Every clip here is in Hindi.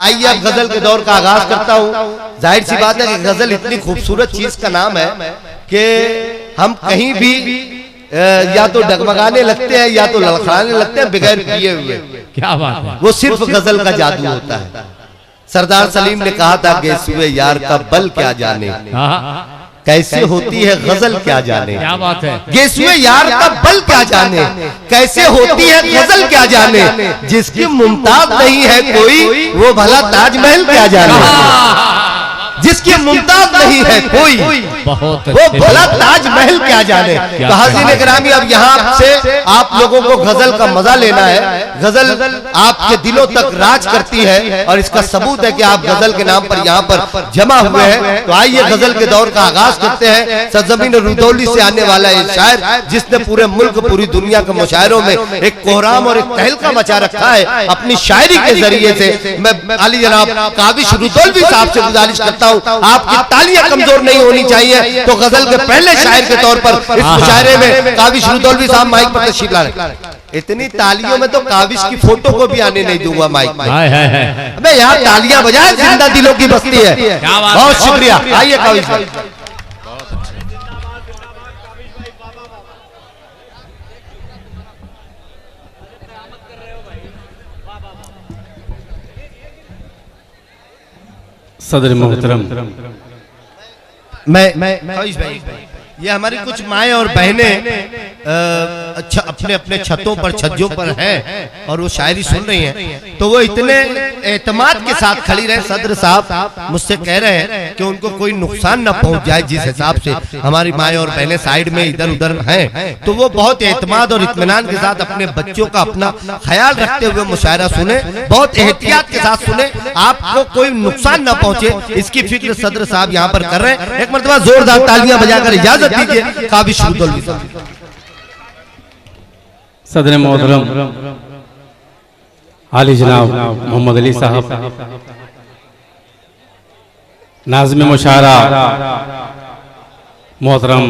आइए अब गजल के दौर का आगाज करता हूँ। जाहिर सी बात है कि गजल इतनी खूबसूरत चीज का नाम है कि हम कहीं भी या तो डगमगाने लगते हैं या तो ललखड़ाने लगते हैं बगैर पिए हुए। क्या बात है, वो सिर्फ गजल का जादू होता है। सरदार सलीम ने कहा था कि सुबह यार का बल क्या जाने, कैसे होती है गजल क्या जाने। क्या बात है, गेसुए यार का बल क्या जाने, कैसे होती है गजल क्या जाने। जिसकी मुमताज नहीं है कोई वो भला ताजमहल क्या जाने। जिसकी मुमताज नहीं है कोई वो भला ताजमहल क्या जाने। तो हाज़रीन गिरामी, अब यहाँ से आप लोगों को गजल का मजा लेना है। गजल आपके दिलों तक राज करती है और इसका सबूत है कि आप गजल के नाम पर यहाँ पर जमा हुए हैं। तो आइए गजल के दौर का आगाज करते हैं। सरजमीन रुदौली से आने वाला एक शायर जिसने पूरे मुल्क पूरी दुनिया के मुशायरों में एक कोहराम और एक तहलका मचा रखा है अपनी शायरी के जरिए से। मैं आली जनाब काविश रुदौली साहब से गुजारिश करता हूँ, आपकी तालियां कमजोर नहीं होनी चाहिए। तो गजल के पहले शायर के तौर पर इस मुशायरे में काविश रुदौली साहब माइक पर तशरीफ ला रहे। इतनी तालियों में तो काविश की फोटो को भी आने नहीं दूंगा माइक में। मैं यहाँ तालियां बजाए, जिंदा दिलों की बस्ती है। बहुत शुक्रिया। आइए काविश भाई। सदर मोहतरम, मैं ये हमारी कुछ माएँ और बहनें अपने अपने छतों पर छज्जों पर हैं और वो शायरी सुन रही हैं। तो वो इतने एतमाद के साथ खड़ी रहे। सदर साहब मुझसे कह रहे हैं कि उनको कोई नुकसान न पहुंच जाए। जिस हिसाब से हमारी माएँ और बहनें साइड में इधर उधर हैं, तो वो बहुत एतमाद और इत्मीनान के साथ अपने बच्चों का अपना ख्याल रखते हुए मुशायरा सुने, बहुत एहतियात के साथ सुने, आपको कोई नुकसान न पहुंचे इसकी फिक्र सदर साहब यहाँ पर कर रहे हैं। एक मरतबा जोरदार तालियां बजाकर इजाजत दीजिए काविश रुदौली साहब। सदर मोहतरम आली जनाब मोहम्मद अली साहब, नाज़िम मुशायरा मोहतरम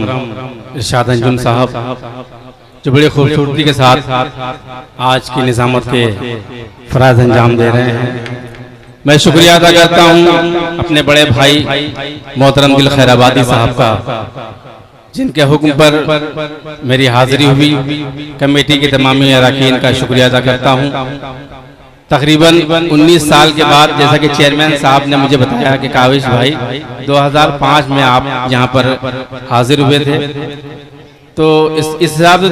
इरशाद अंजुम साहब, जो बड़ी खूबसूरती के साथ आज की निज़ामत के फराज़ अंजाम दे रहे हैं। मैं शुक्रिया अदा करता हूँ अपने बड़े भाई मोहतरम दिल खैराबादी साहब का, जिनके हुक्म पर मेरी हाजिरी हुई। कमेटी के तमामी अरकान का शुक्रिया अदा करता हूँ। तकरीबन 19 साल के बाद, जैसा कि चेयरमैन साहब ने मुझे बताया कि काविश भाई 2005 में आप यहाँ पर हाजिर हुए थे, तो इस हिसाब से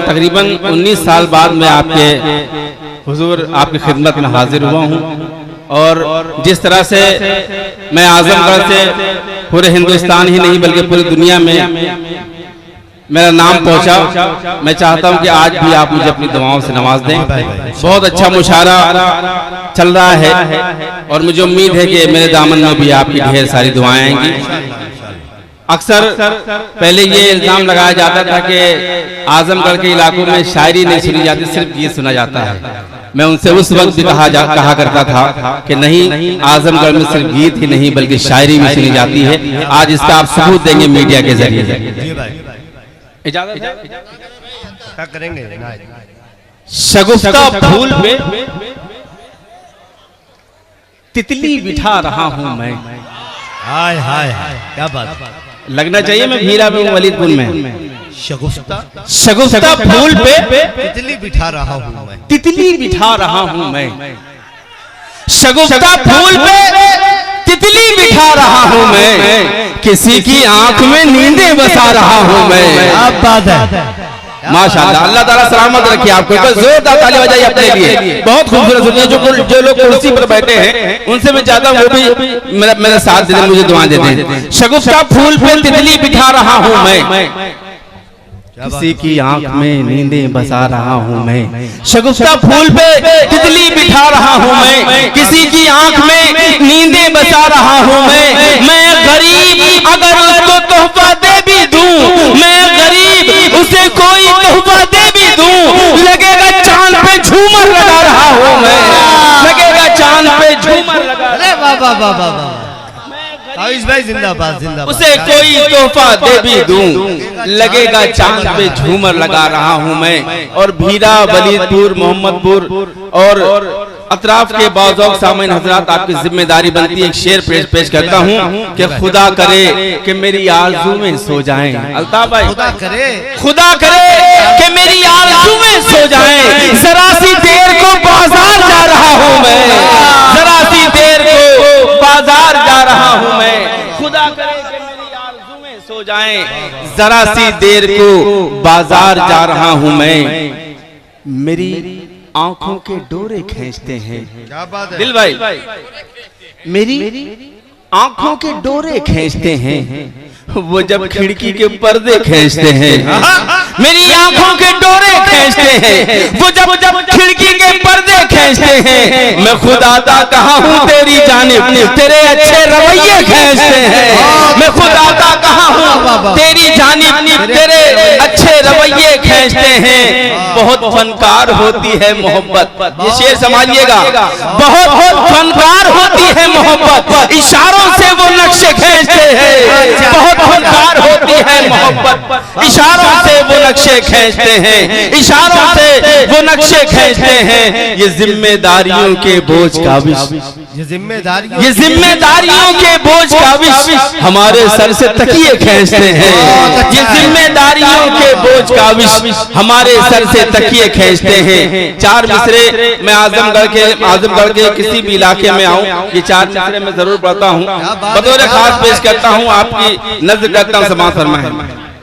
तकरीबन 19 साल बाद मैं आपके हुजूर आपकी खिदमत में हाजिर हुआ हूँ। और जिस तरह से मैं आजमगढ़ से पूरे हिंदुस्तान ही नहीं बल्कि पूरी दुनिया में मेरा नाम पहुंचा, मैं चाहता हूं कि आज भी आप मुझे अपनी दुआओं से नवाज दें। बहुत अच्छा मुशायरा चल रहा है और मुझे उम्मीद है कि मेरे दामन में भी आपकी ढेर सारी दुआएं आएंगी। अक्सर पहले ये इल्जाम लगाया जाता था कि आजमगढ़ के इलाकों में शायरी नहीं सुनी जाती, सिर्फ गीत सुना जाता है। मैं उनसे उस वक्त भी कहा करता था कि नहीं, आजमगढ़ में सिर्फ गीत ही नहीं बल्कि शायरी भी सुनी जाती है। आज इसका आप सबूत देंगे मीडिया के जरिए। क्या करेंगे? शगुफ्ता फूल पे तितली बिठा रहा हूं मैं। हाय हाय क्या बात, लगना चाहिए मैं भीरा में वलीदपुर में। शगुफ्ता फूल पे तितली बिठा रहा हूँ मैं, तितली बिठा रहा हूँ मैं। शगुफ्ता फूल पे तितली बिठा रहा हूँ मैं, किसी की आंख में नींदें बसा रहा हूँ मैं। आप बात है माशाअल्लाह, अल्लाह ताला सलामत रखिए आपको। जोरदार ताली बजाइए अपने लिए। बहुत खूबसूरत सुनिए। जो लोग कुर्सी पर बैठे हैं उनसे मैं चाहता हूँ वो भी मेरा साथ देते, मुझे दुआएं देते हैं। शगुफ्ता फूल पे तितली बिठा रहा हूँ मैं, किसी की आंख में नींदें बसा रहा हूँ मैं। शगुफ्ता फूल पे तितली बिठा रहा हूँ मैं, किसी की आंख में नींदें बसा रहा हूँ मैं गरीब अगर उसको तोहफा दे भी दूं, मैं गरीब उसे कोई तोहफा दे भी दूं, लगेगा चांद पे झूमर लगा रहा हूँ मैं, लगेगा चांद पे झूमर लगा। अरे वाह वाह वाह वाह, काविश भाई जिंदाबाद जिंदाबाद। उसे कोई तोहफा दे भी दूं, लगेगा चांद पे झूमर लगा रहा हूं मैं। और भीरा, वलीदपुर, मोहम्मदपुर और अतराफ के बाज़ौक़ सामईन हज़रात, आपकी जिम्मेदारी बनती है एक शेर पेश करता हूँ कि खुदा करे कि मेरी आरज़ूएं सो जाएं। अल्ताफ भाई, खुदा करे कि मेरी आरज़ूएं सो जाएं। जरा सी देर को बाजार जा रहा हूँ मैं, जरा सी देर को बाजार जा रहा हूँ मैं। खुदा करे कि मेरी आरज़ूएं सो जाएं, जरा सी देर को बाजार जा रहा हूँ मैं। मेरी आंखों के डोरे खींचते हैं। क्या बात है दिल भाई, मेरी आंखों के डोरे खींचते हैं वो जब खिड़की के पर्दे खींचते हैं। मेरी आंखों के डोरे खींचते हैं वो जब खिड़की के पर्दे खींचते हैं। मैं खुदा कहा हूँ तेरी जानिब, तेरे अच्छे रवैये खींचते हैं। मैं खुदा कहा हूँ तेरी जानिब, तेरे अच्छे रवैये खींचते हैं। बहुत फनकार होती है मोहब्बत, ये शेर समझिएगा। बहुत फनकार होती है मोहब्बत, इशारों से वो नक्शे खींचते हैं। बहुत फनकार होती है मोहब्बत, इशारों से वो नक्शे खींचते हैं। इशारों से वो नक्शे खींचते हैं। ये जिम्मेदारियों के बोझ का विष, ये जिम्मेदारियों के बोझ का विष हमारे सर से तकिए खींचते हैं। ये जिम्मेदारियों के बोझ का विष हमारे सर से तकिए खींचते हैं। चार मिसरे मैं आजमगढ़ के किसी भी इलाके में आऊं, ये चार मिसरे मैं जरूर पढ़ता हूँ, बतौर खास पेश करता हूँ, आपकी नज़र करता हूँ। समाज फरमाएं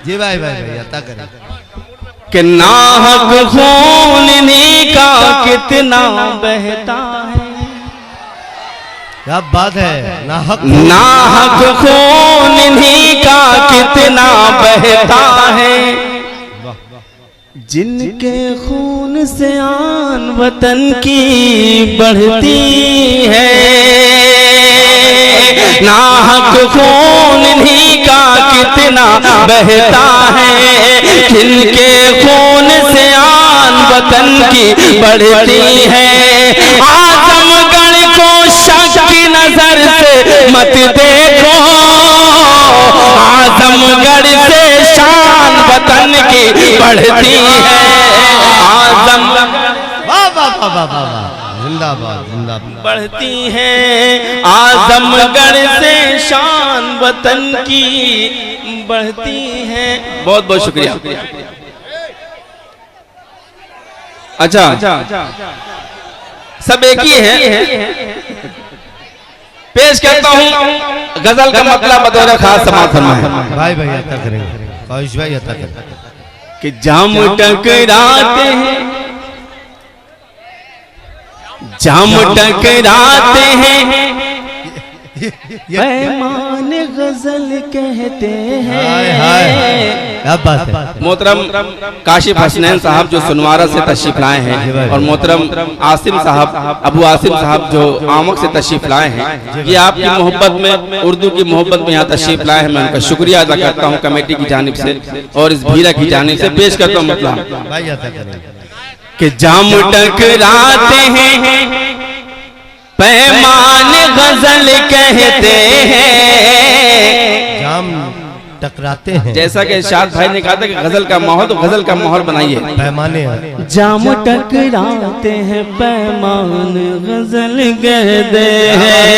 जी भाई अता करें कि नाहक खून इन्हीं का कितना बहता है। क्या बात है, नाहक खून इन्हीं का कितना बहता है। जिनके खून से आन वतन की बढ़ती है। नाहक खून इन्हीं का कितना बहता है। जिनके खून से आन वतन की बढ़ती है। आजमगढ़ को शक की नजर से मत देखो। आजमगढ़ से शान वतन की बढ़ती है। आजमगढ़ जिंदाबाद बढ़ती है। आजमगढ़ से शान वतन की बढ़ती है। बहुत बहुत शुक्रिया। अच्छा, सब एक ही है। पेश करता हूँ गजल का मतलब बतौर खास समाज फरमाएं। भाई अता करेंगे, कौश भाई अता करें कि जाम टकराते हैं, जाम टकराते हैं, पैमान गजल कहते हैं। क्या बात है। मोहतरम काशिफ हसनैन साहब जो सुनवारा से तशरीफ लाए हैं, और मोहतरम आसिम साहब, अबू आसिम साहब जो आमक से तशरीफ लाए हैं, ये आपकी मोहब्बत में, उर्दू की मोहब्बत में यहाँ तशरीफ लाए हैं। मैं उनका शुक्रिया अदा करता हूँ कमेटी की जानिब से और इस भीरा की जानिब से। पेश करता हूँ मतलब कि जाम टकराते हैं, पैमान गजल कहते हैं। जाम टकराते हैं, जैसा कि इरशाद भाई ने कहा था कि गजल का माहौल, तो गजल का माहौल बनाइए। पैमाने जाम टकराते हैं, पैमान गजल कहते हैं।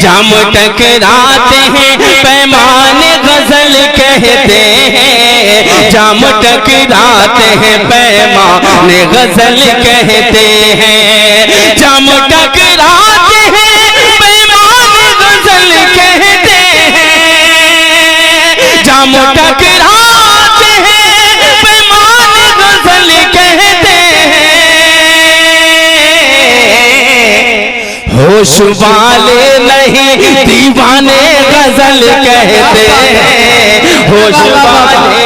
जाम टकराते हैं, पैमान गजल कहते हैं। जाम टकराते हैं, पैमान गजल कहते हैं। जाम टकराते हैं, पैमान गजल कहते हैं। जाम टकराते हैं, पैमान गजल कहते हैं। होश वाले नहीं दीवाने गजल कहते हैं। होश वाले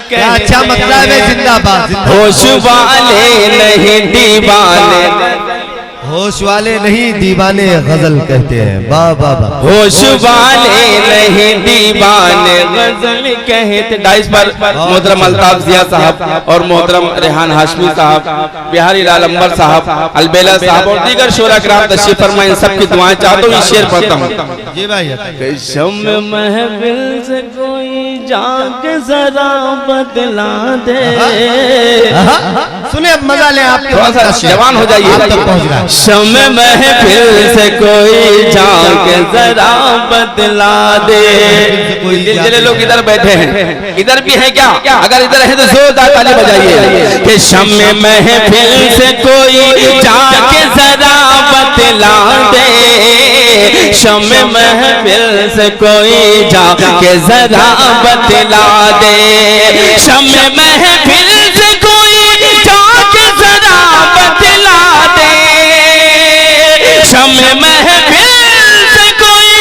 क्या अच्छा मतलब है। जिंदाबाद। होश वाले नहीं दीवाने होश वाले नहीं दीवाने गजल कहते हैं। वाह वाह वाह। होश वाले नहीं दीवाने गजल कहते। डाइस पर मोहतरम अल्ताफ जिया साहब और मोहतरम रेहान हाशमी साहब, बिहारी लाल अंबर साहब, अलबेला साहब और दीगर शोरा कराम तशरीफ फरमा। इन सबकी दुआएं चाहता हूँ, शेर पढ़ता हूँ। जी भाई। शम्म महफिल से कोई जाके जरा बदला दे। सुने अब मजा ले, आप थोड़ा सा जवान हो जाइए। शम्म महफिल से कोई जाके जरा बदला दे। जितने लोग इधर बैठे हैं, इधर भी है क्या? अगर इधर है तो जोरदार ताली बजाइए कि शम्म महफिल से कोई जाके जरा बदला दे। शम्म महफिल से कोई जाके जरा बदला दे। शम्म महफिल से कोई जाके जरा बदला दे। शम्म महफिल से कोई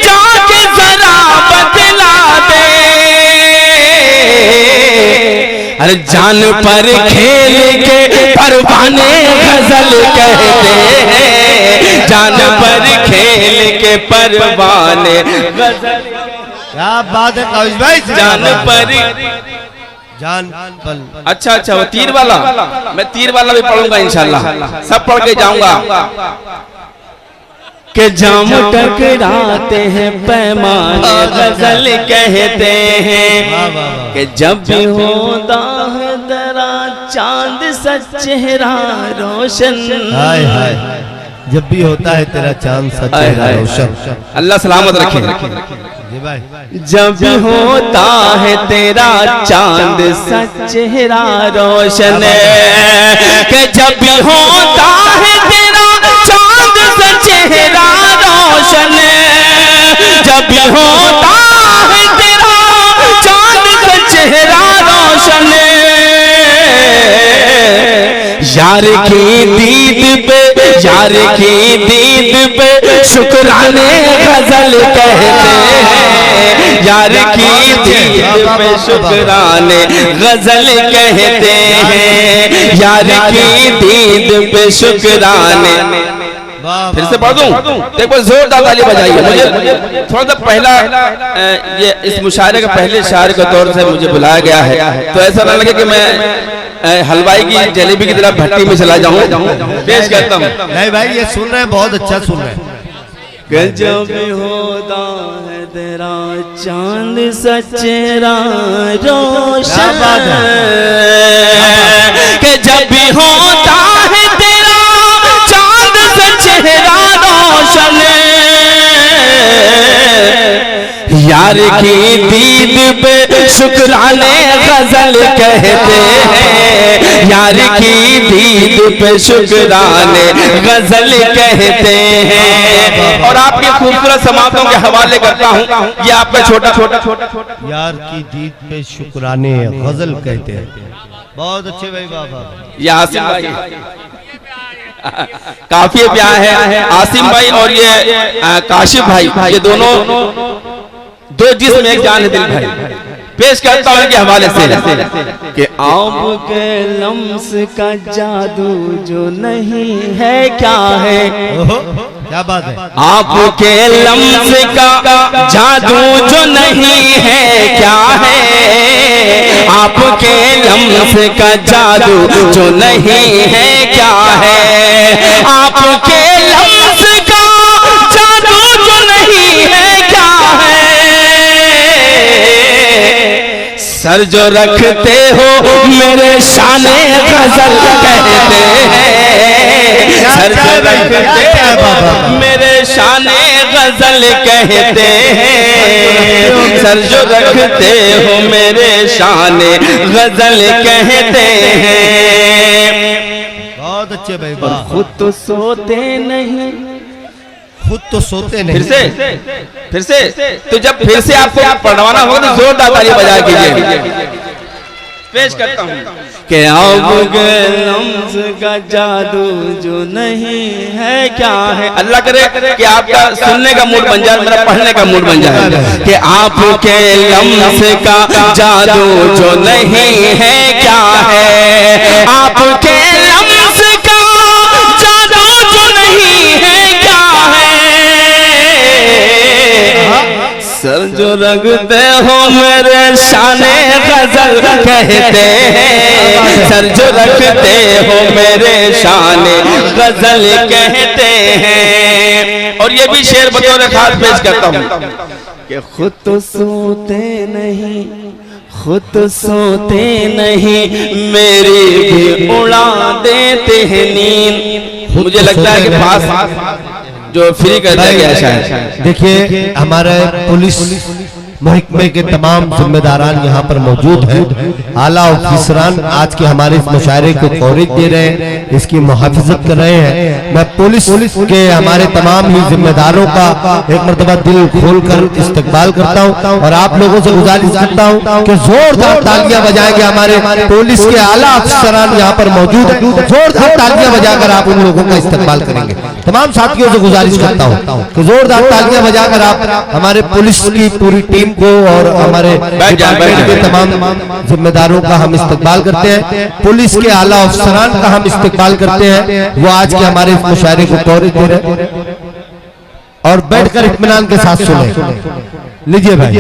जाके जरा बदला दे। अरे जान पर खेल के परवाने गजल कहते हैं। जान पर खेल के परवाने गजल। क्या बात है काविश भाई। जान पर जान पल। अच्छा अच्छा, वो तीर वाला, मैं तीर वाला भी पढ़ूंगा इंशाल्लाह, सब पढ़ के जाऊंगा। कि जाम टकराते हैं पैमाने गजल कहते हैं। कि जब भी होता है दरा चांद सा चेहरा रोशन। हाय हाय, जब भी होता है तेरा चांद सा चेहरा रोशन। अल्लाह सलामत रखे। जी भाई। जब भी होता है तेरा चांद सा चेहरा रोशन। कि जब भी होता है तेरा चांद सा चेहरा रोशन। जब भी होता है तेरा चांद सा चेहरा रोशन। यार की दीद पे, यार की दीद पे शुक्राने गजल कहते हैं। यार की दीद पे शुक्राने गजल कहते हैं। यार की दीद पे शुक्राने। फिर से पढ़ दूं? देखो जोरदार ताली बजाइए। मुझे थोड़ा सा पहला ये इस मुशायरे का पहले शायर के तौर से मुझे बुलाया गया है, तो ऐसा ना लगे कि मैं हलवाई की जलेबी की तरह भट्टी में चला जाऊं। पेश करता हूँ। नहीं भाई, ये सुन रहे हैं, बहुत अच्छा सुन रहे हैं। जब होता है तेरा चांद सा चेहरा रोशन। कि जब भी होता है तेरा चांद सा चेहरा रोशन। यार की दीद पे शुक्राने गजल कहते हैं। यार की दीद पे शुक्राने गजल कहते हैं। और आपके खूबसूरत समातों के हवाले करता हूँ, ये आपका छोटा छोटा छोटा। यार की दीद पे शुक्राने गजल कहते हैं। बहुत अच्छे भाई। बाबा ये आसिम भाई काफी प्यार है। आसिम भाई और ये काशिफ भाई, ये दोनों दो जिस्म एक जान है दिल भाई। पेश करता हूँ इनके हवाले से कि आपके लम्स का जादू जो नहीं है क्या है। क्या बात है। आपके लम्स का जादू जो नहीं है क्या है। आपके लम्स का जादू जो नहीं है क्या है। आपके लम्स का जादू जो नहीं है क्या है। सर जो रखते हो मेरे शाने गजल कहते हैं। सर जो रखते हो मेरे शाने गजल कहते हैं। सर जो रखते हो मेरे शाने गजल कहते हैं। बहुत अच्छे भाई। खुद तो सोते नहीं, खुद तो सोते नहीं। फिर से तो जब फिर से आपको पढ़वाना होगा तो जोरदार ताली बजा कीजिए। पेश करता हूँ कि आपके लम्स का जादू जो नहीं है क्या है। अल्लाह करे कि आपका सुनने का मूड बन जाए, मेरा पढ़ने का मूड बन जाए। कि आपके लम्स का जादू जो नहीं है क्या है। आपके लम्स का जादू रखते हो मेरे शाने गजल कहते हैं, सर जो रखते हो मेरे शाने गजल कहते हैं। और ये भी शेर बतौर खास पेश करता हूँ कि खुद तो सोते नहीं, खुद तो सोते नहीं, मेरी भी उड़ा देते हैं नींद। मुझे लगता है कि पास जो फ्री कर दिया गया शायद। देखिए हमारे पुलिस महकमे के तमाम जिम्मेदारान यहाँ पर मौजूद हैं। आला ऑफिसरान आज के हमारे इस मुशायरे को कवरेज दे रहे हैं, इसकी मुहाफिजत कर रहे हैं। मैं पुलिस के हमारे तमाम ही जिम्मेदारों का एक मरतबा दिल खोलकर इस्तकबाल करता हूँ और आप लोगों से गुजारिश करता हूँ कि जोरदार तालियां बजाएंगे। हमारे पुलिस के आला अफसरान यहाँ पर मौजूद है, जोरदार तालियां बजाकर आप उन लोगों का इस्तकबाल करेंगे। तमाम साथियों से गुजारिश करता हूँ कि जोरदार तालियां बजाकर आप हमारे पुलिस की पूरी टीम को और हमारे डिपार्टमेंट के तमाम जिम्मेदारों का हम इस्तकबाल करते हैं। पुलिस के आला अफसरान का हम इस्तकबाल करते हैं, वो आज के हमारे इस मुशायरे को कवरेज दे रहे हैं और बैठकर इत्मीनान के साथ सुने। लीजिए भाई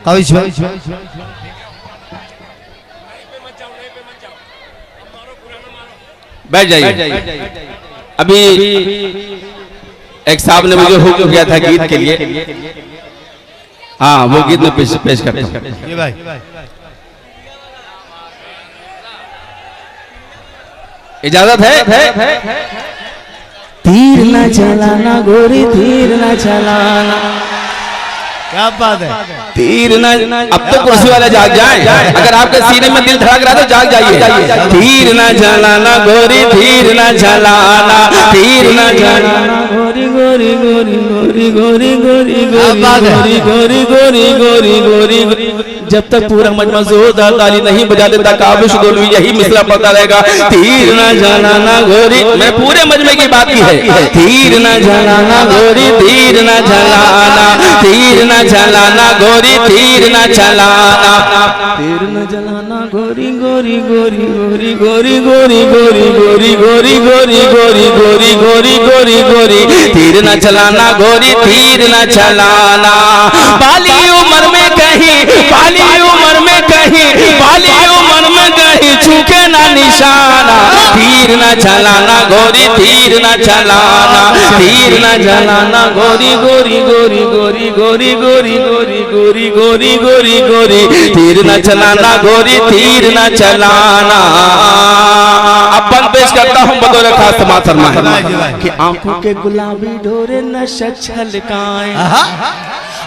काविश भाई। बैठ जाइए। अभी एक साहब ने मुझे हुक्म किया था गीत के लिए, हाँ वो गीत में पेश करता हूं। ये भाई इजाजत है? तीर न चलाना गोरी, तीर न चलाना। क्या बात है? तीर न, अब तो कुर्सी वाले जाग जाएं। अगर आपके सीने में दिल धड़क रहा है तो जाग जाइए। तीर न चलाना गोरी, तीर न चलाना, तीर न चलाना गोरी गोरी गोरी गोरी गोरी गोरी गोरी गोरी गोरी गोरी गोरी गोरी। जब तक पूरा मजमा जोरदार ताली नहीं बजा देता काबिश गोलवी यही मिसरा पता रहेगा। तीर न चलाना गोरी, मैं पूरे मजमे की बात की है। तीर न चलाना गोरी, तीर न चलाना, तीर न चलाना गोरी, तीर न चलाना, तीर न चलाना गोरी गोरी गोरी गोरी गोरी गोरी गोरी गोरी गोरी गोरी गोरी गोरी गोरी गोरी गोरी, तीर न चलाना गोरी, तीर न चलाना। बाली उम्र में कहीं, बाली उम्र में कहीं, बाली उम्र में कहीं चूके ना निशाना। तीर न चलाना गोरी, तीर न चलाना, तीर न चलाना गोरी गोरी गोरी गोरी गोरी गोरी गोरी गोरी गोरी गोरी गोरी, तीर न चलाना गोरी, तीर न चलाना। अब बंद पेश करता हूँ बतौर खास समाज फरमाए कि आंखों के गुलाबी डोरे नशा छलकाएं,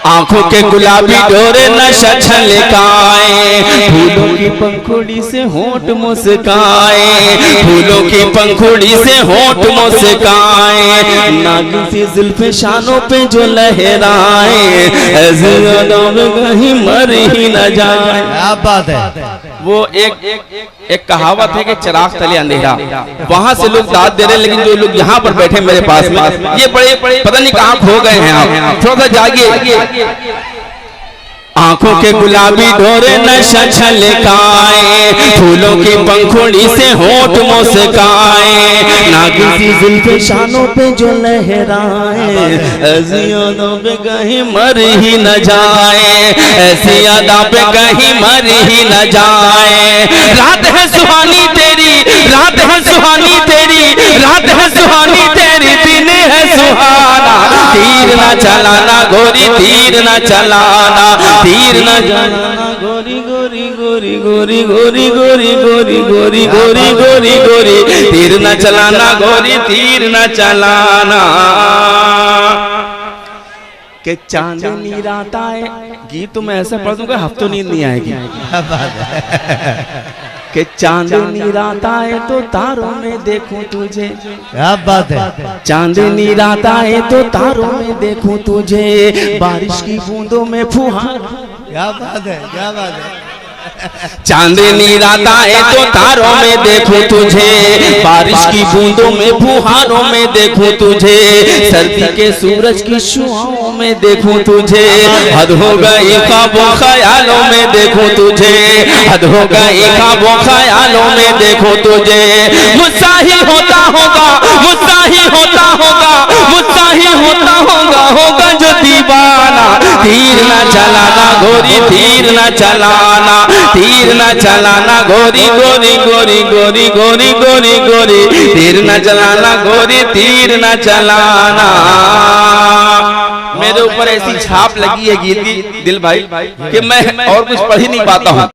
आंखों के गुलाबी डोरे नशा छलकाएं, फूलों की पंखुड़ी से होंठ मुस्काए, फूलों की पंखुड़ी से होंठ मुस्काए, नागिन सी जुल्फे शानों पे जो लहराए, ऐसे यादों में कहीं मर ही न जाए। क्या बात है? वो एक कहावत है कि चिराग तले अंधेरा, वहां से लोग दाद दे रहे हैं, लेकिन जो लोग यहाँ पर बैठे मेरे पास में ये बड़े पता नहीं कहाँ खो गए हैं आप, थोड़ा सा जागिए। आंखों के गुलाबी डोरे नशा छलकाए, फूलों की पंखुड़ी से होंठ मुस्काए, नागिन सी जुल्फे शानों पे जो लहराए, ऐसी यादों पे कहीं मर ही न जाए, ऐसी यादों पे कहीं मर ही न जाए। रात है सुहानी तेरी, रात है सुहानी तेरी, रात है सुहानी तेरी, दिन है सुहाना। तीर न चलाना गोरी, तीर न चलाना, तीर न चलाना गोरी गोरी गोरी गोरी गोरी गोरी गोरी गोरी गोरी गोरी गोरी, तीर न चलाना गोरी, तीर न चलाना। के चांदनी रात आए, गीत तो मैं ऐसा पढ़ दूंगा हफ्तों नींद नहीं आएगी। कि चांदनी रात आए तो तारों में देखूं तुझे, क्या बात है? चांदनी रात आए तो तारों में देखूं तुझे, बारिश की बूंदों में फुहार। क्या बात है? क्या बात है? चांदनी रात आए तो तारों में देखूं तुझे, बारिश की बूंदों में फुहारों में देखूं तुझे, सर्दी के सूरज की शुआओं में देखूं तुझे, हद हो गई ख्वाबों ख्यालों में देखूं तुझे, हद हो गई ख्वाबों ख्यालों में देखूं तुझे। मुझसा ही होता होगा, मुझसा ही होता होगा, मुझसा ही होता होगा, होगा जो दीवाना। तीर न चलाना गोरी तीर न चलाना, तीर न चलाना गोरी गोरी गोरी गोरी गोरी गोरी गोरी, तीर न चलाना गोरी तीर न चलाना। मेरे ऊपर ऐसी छाप लगी है गीत की दिल भाई कि मैं और कुछ पढ़ ही नहीं पाता हूँ।